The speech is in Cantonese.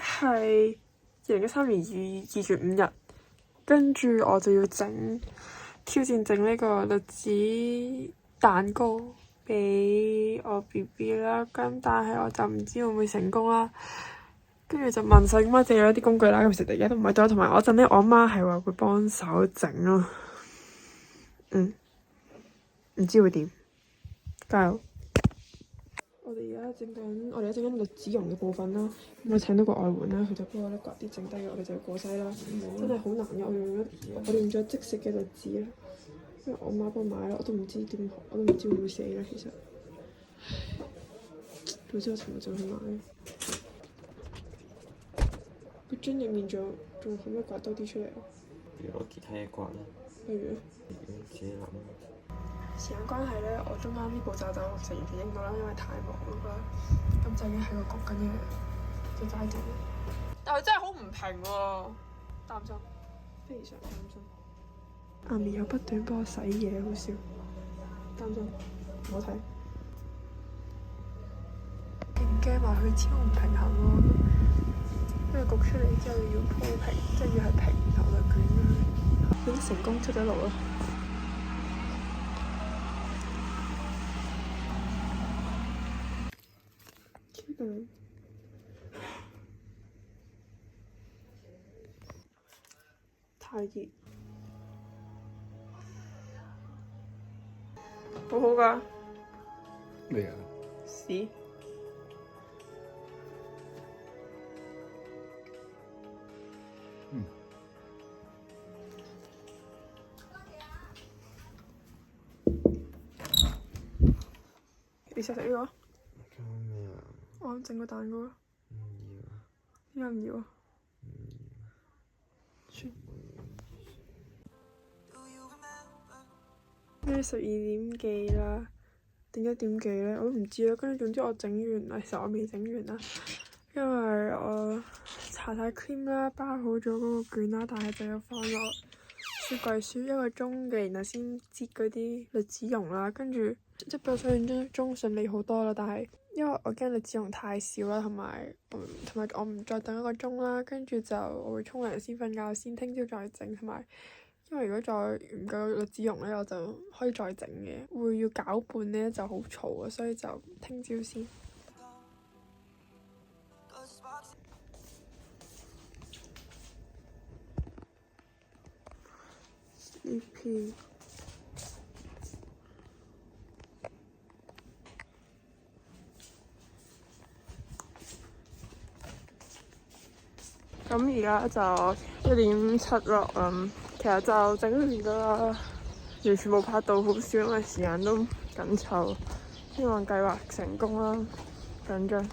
係2013年2月5日，跟住我就要挑戰整呢個栗子蛋糕俾我 BB 啦。咁但係我就唔知會唔會成功啦。跟住就問細媽借咗啲工具啦。咁其實而家都唔喺度，同埋我陣咧，我媽係話會幫手整咯。唔知會點，加油！我哋而家整緊栗子蓉嘅部分啦。咁我請到個外援啦，佢就幫我咧刮啲剩低嘅，我哋就要過篩啦。真係好難嘅，我哋用咗即食嘅栗子啦，因為我媽幫我買啦，我都唔知點，我都唔知會唔會死啦。其實，總之我尋日就去買。個樽入面仲可唔可以刮多啲出嚟啊？要攞其他嘢刮啦。不如自己諗。時間關係咧，我中間呢步驟就其實完全影唔到啦，因為太忙啦。咁就已經喺個焗緊嘅階段。但係真係好唔平喎，擔心，非常擔心。阿咪又不斷幫我洗嘢，好笑，擔心，唔好睇。唔驚話佢超唔平衡喎，因為焗出嚟之後要鋪平，即係要係平頭就捲咗。已經成功出咗爐啦！太熱，好好㗎。咩啊？屎！你想食呢個？做咩啊？我整個蛋糕。唔要。點解唔要啊？呢12點幾啦，定1點幾咧？我都唔知啦。跟住總之我整完啦，其實我未整完啦，因為我搽晒 cream 啦，包好咗嗰個卷啦，但係就要放落雪櫃雪1個鐘嘅，然後先擠嗰啲栗子蓉啦。跟住即係比我想象中順利好多啦，但係因為我驚栗子蓉太少啦，同埋我唔再等1個鐘啦，跟住就我會沖涼先瞓覺先，聽朝再整，同埋因為如果再唔夠栗子蓉咧，我就可以再整嘅，會要攪拌咧就好嘈啊，所以就聽朝先。EP咁而家就1點7咯，其實就整完㗎啦，完全冇拍到好少，因為時間都緊湊，希望計劃成功啦，緊張。